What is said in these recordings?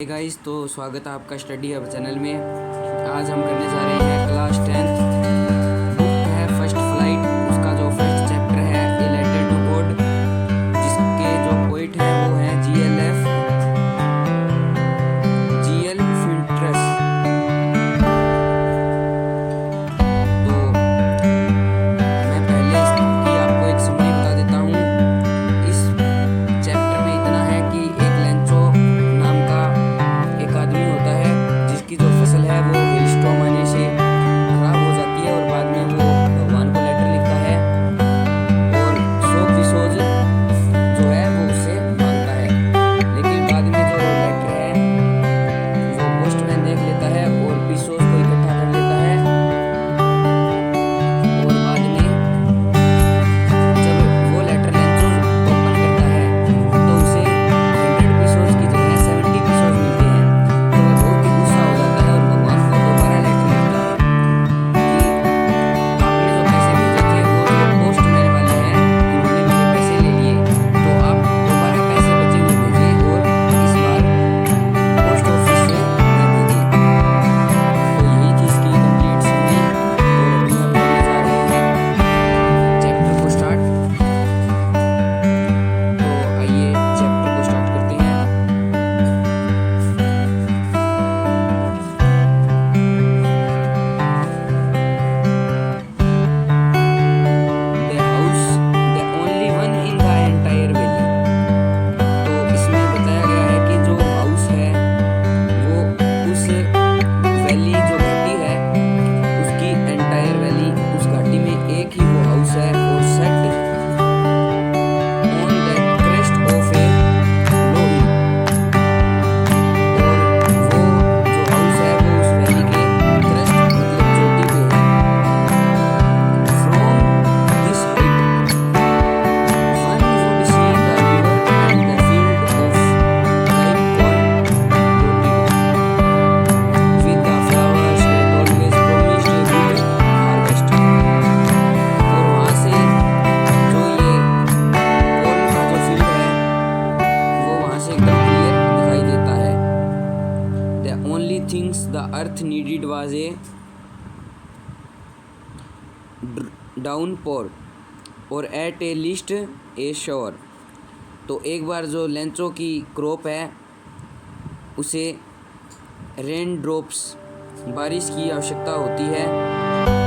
Hey guys, तो स्वागत है आपका स्टडी हब चैनल में। आज हम करने जा रहे हैं क्लास 10 बुक है फर्स्ट फ्लाइट। उसका जो फर्स्ट चैप्टर है ए लेटर टू गॉड, जिसके जो पोइट है वो है जीएल फिल्ट्रस। तो मैं पहले इसकी आपको एक समरी बता देता हूँ। इस चैप्टर में इतना है कि एक लेंचो नाम का एक आदमी होता है जिसकी जो फसल है वो हेलस्टॉर्म आने से खराब हो जाती है, और बाद में वो भगवान को लेटर लिखता है और शोक विसोज जो है वो उससे मांगता है। लेकिन बाद में जो लेटर है वो पोस्टमैन देख लेता है और विसोज को इकट्ठा कर लेता है, और बाद में जब वो लेटर लेंचो ओपन करता है तो उसे 100 विसोज की जगह 70 विसोज मिलते हैं। तो वह बहुत ही गुस्सा हो जाता है और भगवान को दोबारा लेटर लिखता है कि आपने जो पैसे भेजे थे वो जो पोस्टमैन वाले हैं उन्होंने मेरे पैसे ले लिए, तो आप दोबारा पैसे बचे हुए भेजिए और इस बार पोस्ट ऑफिस से न भेजिए। तो यही थी इसकी कंप्लीट समरी, और अभी हम करने जा रहे हैं चैप्टर को स्टार्ट। तो आइए चैप्टर को स्टार्ट करते हैं। The house, the only one in the entire valley। तो इसमें बताया गया है कि जो हाउस है वो उस वैली जो घाटी है उसकी एंटायर वैली, उस घाटी में एक ही वो हाउस है, और set on the crest of a low hill. और वो जो हाउस है वो उस वैली के क्रेस्ट मतलब चोटी पे है। From this height one would see the river and the field of ripe corn dotted with the flowers that always promised a good harvest। और वहाँ से जो ये कॉर्न का जो फील्ड है वो वहाँ से एकदम क्लियर दिखाई देता है। The only things the earth needed was a downpour और एट ए लिस्ट ए शोर। तो एक बार जो लेंचो की क्रॉप है उसे रेन ड्रॉप्स बारिश की आवश्यकता होती है।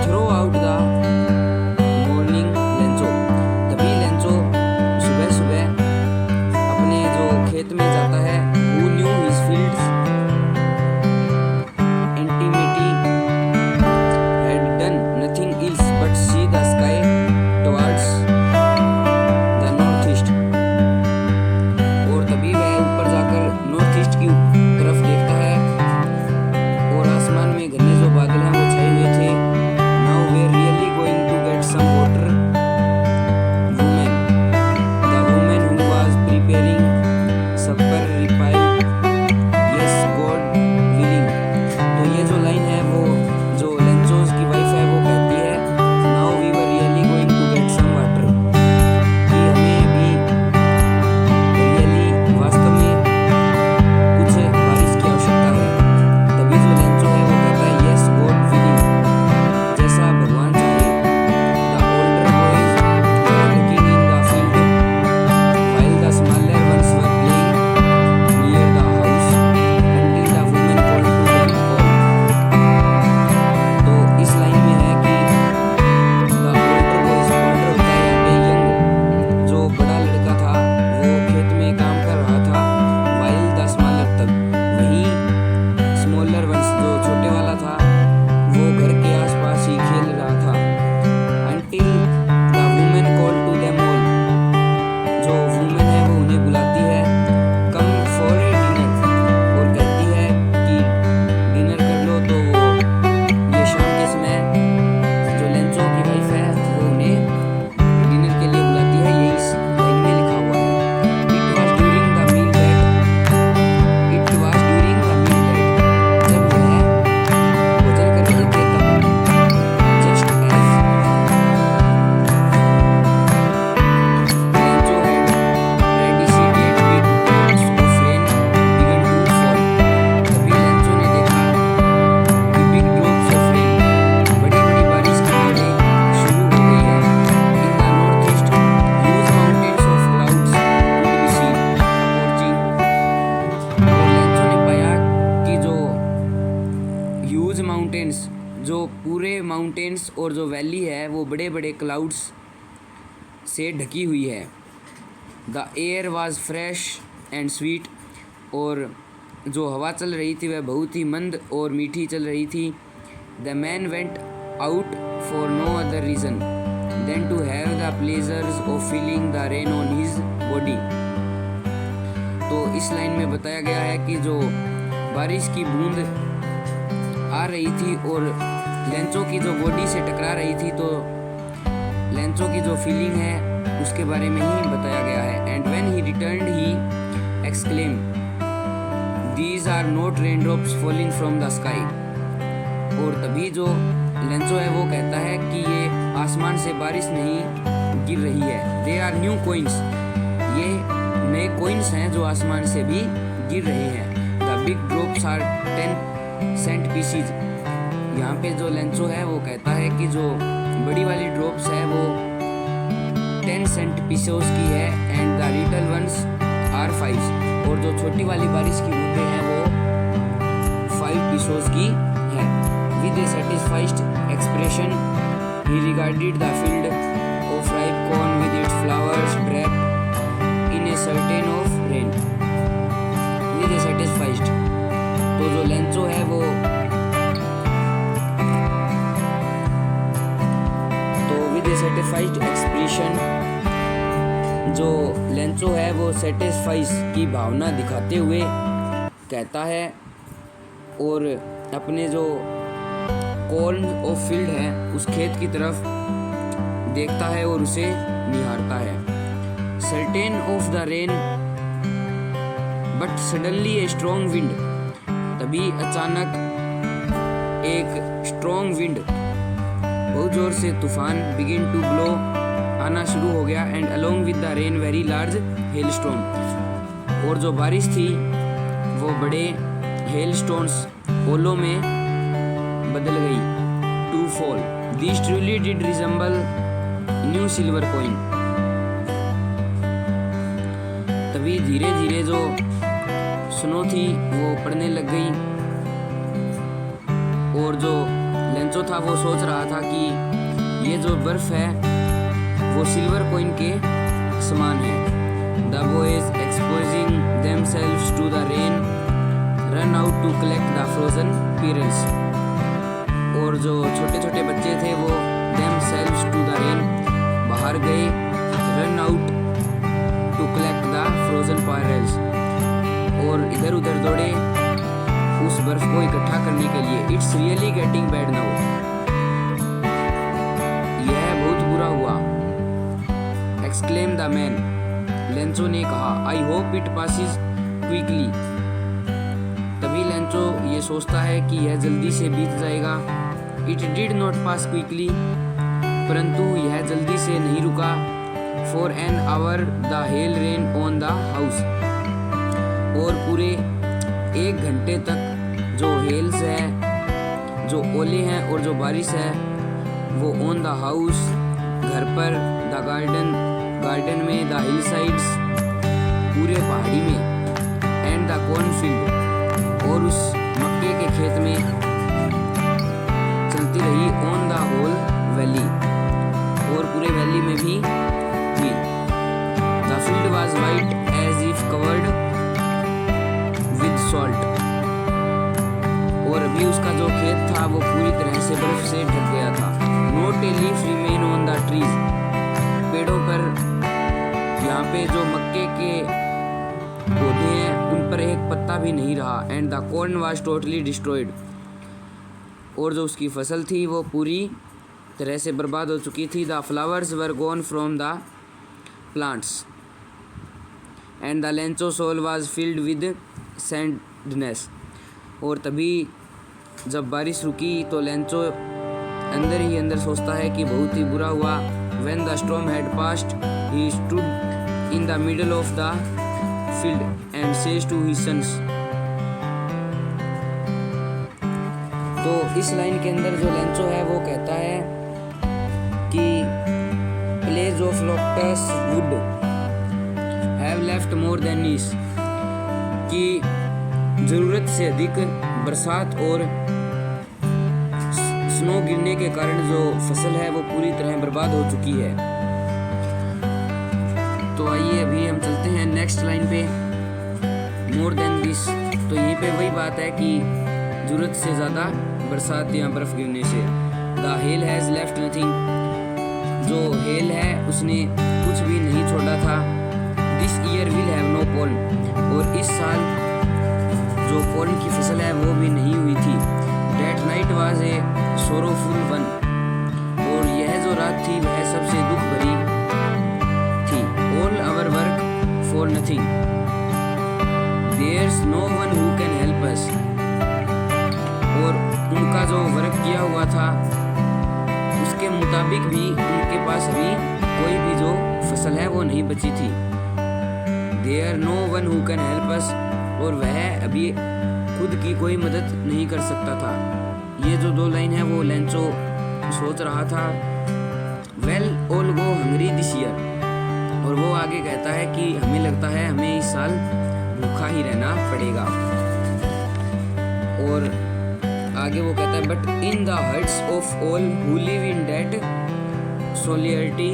Throw out the morning Lencho, तभी लेंचो सुबह सुबह अपने जो खेत में जाता है। Who knew his fields intimately had done nothing else but see the sky towards the northeast। और तभी वह ऊपर जाकर नॉर्थ ईस्ट की तरफ देखता है, और आसमान में घने जो बादल हैं वो छाए हुए थे। Now we are really going mountains, जो पूरे माउंटेन्स और जो वैली है वो बड़े बड़े क्लाउड्स से ढकी हुई है। The air was fresh and sweet, और जो हवा चल रही थी वह बहुत ही मंद और मीठी चल रही थी। The man went out for no other reason than to have the pleasures of feeling the rain on his body. तो इस लाइन में बताया गया है कि जो बारिश की बूंद आ रही थी और लेंचो की जो बॉडी से टकरा रही थी, तो लेंचो की जो फीलिंग है उसके बारे में ही बताया गया है। And when he returned he exclaim, these are not rain drops falling from the sky. और तभी जो लेंचो है वो कहता है कि ये आसमान से बारिश नहीं गिर रही है, दे आर न्यू कोइंस, ये नए कोइंस हैं जो आसमान से भी गिर रहे हैं। The big drops are 10 cent pieces. यहाँ पे जो लेंचो है वो कहता है कि जो बड़ी वाली ड्रॉप्स है वो 10 सेंट पीसोस की है, and the little ones are 5, और जो छोटी वाली बारिश की बूंदें हैं वो 5 पीसोस की है। With A satisfied expression he regarded the field of ripe corn with its flowers draped in a certain of rain. With A satisfied, तो जो लेंचो है वो सेटिस्फाइड एक्सप्रेशन, जो लेंचो है वो सेटिस्फाइज की भावना दिखाते हुए कहता है और अपने जो कॉर्न ऑफ फील्ड है उस खेत की तरफ देखता है और उसे निहारता है। Certain of the rain but suddenly a strong wind, तभी अचानक एक स्ट्रॉन्ग विंड, बहुत जोर से तूफान बिगिन टू ब्लो, आना शुरू हो गया। And along with the rain very large hello stone, और जो बारिश थी वो बड़े हेल स्टोन्स ओलों में बदल गई, to fall. This truly did resemble new silver coin. तभी धीरे धीरे जो स्नो थी वो पड़ने लग गई, और जो लेंचो था वो सोच रहा था कि ये जो बर्फ है वो सिल्वर कॉइन के समान है। The boys exposing themselves to the rain ran out to collect the frozen pearls, और जो छोटे छोटे बच्चे थे वो देमसेल्व्स टू द रेन बाहर गए, ran out to collect the frozen pearls, और इधर उधर दौड़े उस बर्फ को इकट्ठा करने के लिए। It's really getting bad now, यह बहुत बुरा हुआ। एक्सक्लेम द मैन, लेंचो ने कहा। I hope it passes quickly, तभी लेंचो ये सोचता है कि यह जल्दी से बीत जाएगा। It did not pass quickly, परंतु यह जल्दी से नहीं रुका। For an hour the hell rain on the house, और पूरे 1 घंटे तक जो हेल्स है, जो ओले हैं और जो बारिश है वो ऑन द हाउस, घर पर, द गार्डन में, द हिल साइड्स, पूरे पहाड़ी में, एंड द कॉर्नफील्ड, और उस मक्के के खेत में चलती रही। ऑन द होल वैली, और पूरे वैली में भी हुई। The field was white as if covered with salt, और अभी उसका जो खेत था वो पूरी तरह से बर्फ से ढक गया था। Not a leaf remain on the trees, पेड़ों पर यहाँ पे जो मक्के के पौधे हैं उन पर एक पत्ता भी नहीं रहा। And the corn was totally destroyed, और जो उसकी फसल थी वो पूरी तरह से बर्बाद हो चुकी थी। The flowers were gone from the plants and the Lencho soul was filled with sadness, और तभी जब बारिश रुकी तो लेंचो अंदर ही अंदर सोचता है कि बहुत ही बुरा हुआ। When the storm had passed, he stood in the middle of the field and says to his sons. तो इस लाइन के अंदर जो लेंचो है वो कहता है कि plays of lotus wood have left more than needs, कि ज़रूरत से अधिक बरसात और स्नो गिरने के कारण जो फसल है वो पूरी तरह बर्बाद हो चुकी है। तो आइए अभी हम चलते हैं नेक्स्ट लाइन पे, मोर देन दिस। तो यहीं पे वही बात है कि ज़रूरत से ज़्यादा बरसात या बर्फ़ गिरने से। The hail has left nothing, जो हेल है उसने कुछ भी नहीं छोड़ा था। This year will have no pole, और इस साल जो पोलन की फसल है वो भी नहीं हुई थी। That night was a sorrowful one, और यह जो रात थी वह सबसे दुख भरी थी। All our work for nothing, there's no one who can help us, और उनका जो वर्क किया हुआ था उसके मुताबिक भी उनके पास अभी कोई भी जो फसल है वो नहीं बची थी। There no one who can help us, और वह अभी खुद की कोई मदद नहीं कर सकता था। ये जो दो लाइन है वो लेंचो सोच रहा था। Well all go hungry this year, और वो आगे कहता है कि हमें लगता है हमें इस साल भूखा ही रहना पड़ेगा। और आगे वो कहता है but in the hearts of all who live in that solitary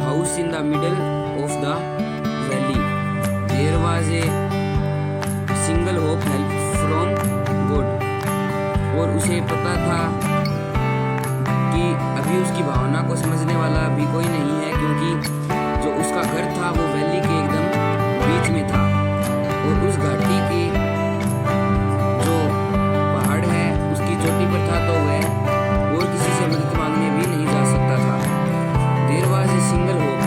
house in the middle of the valley there was a single hope help from God. और उसे पता था कि अभी उसकी भावना को समझने वाला भी कोई नहीं है, क्योंकि जो उसका घर था वो वैली के एकदम बीच में था, और उस घाटी के जो पहाड़ है उसकी चोटी पर था, तो वह और किसी से मदद मांगने भी नहीं जा सकता था। There was a single hope,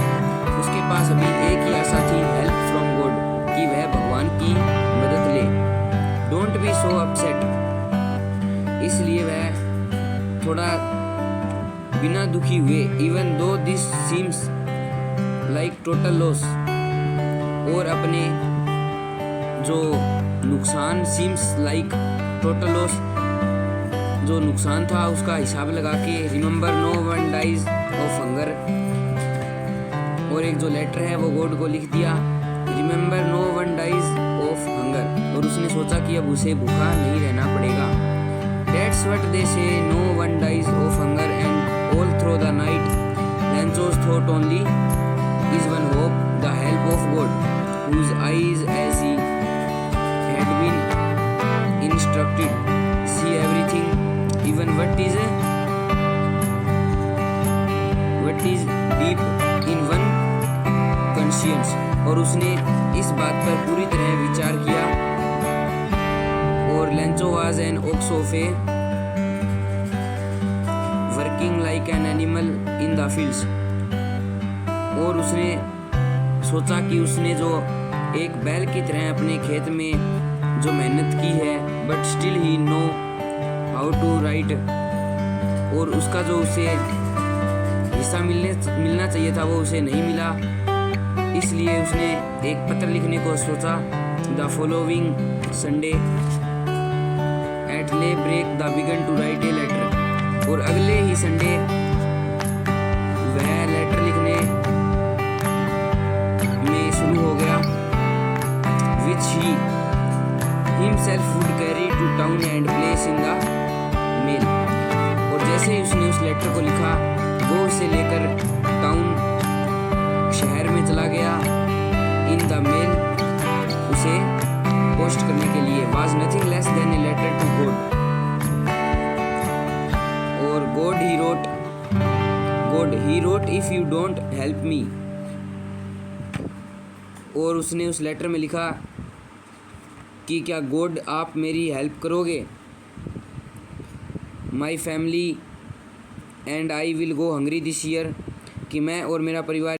उसके पास अभी एक ही आशा थी, हेल्प फ्रॉम गॉड, कि वह भगवान की मदद ले। डोंट बी सो अपसेट, इसलिए वह थोड़ा बिना दुखी हुए, even though this seems like total loss, और अपने जो नुकसान सीम्स लाइक टोटल लॉस, जो नुकसान था उसका हिसाब लगा के remember no one dies of hunger, और एक जो लेटर है वो गॉड को लिख दिया, remember no one dies of hunger, और उसने सोचा कि अब उसे भूखा नहीं रहना पड़ेगा। That's what they say, no one dies of hunger, and all through the night Lencho's thought only is one hope, the help of God, whose eyes as he had been instructed see everything, even what is deep in one conscience। और उसने इस बात पर पूरी तरह विचार किया। और Lencho was an ox of a working like an animal in the fields, और उसने सोचा कि उसने जो एक बैल की तरह अपने खेत में जो मेहनत की है, but still he know how to write, और उसका जो उसे हिस्सा मिलना चाहिए था वो उसे नहीं मिला, इसलिए उसने एक पत्र लिखने को सोचा। The following Sunday at daybreak the began to write a letter, और अगले ही संडे वह लेटर लिखने में शुरू हो गया, which he himself would carry to town and place in the mail. और जैसे ही उसने उस लेटर को लिखा वो उसे लेकर टाउन शहर में चला गया, इन द मेल उसे पोस्ट करने के लिए। Was nothing less than a letter to God, और God he wrote if you don't help me, और उसने उस लेटर में लिखा कि क्या गॉड आप मेरी हेल्प करोगे, my family and I will go hungry this year, कि मैं और मेरा परिवार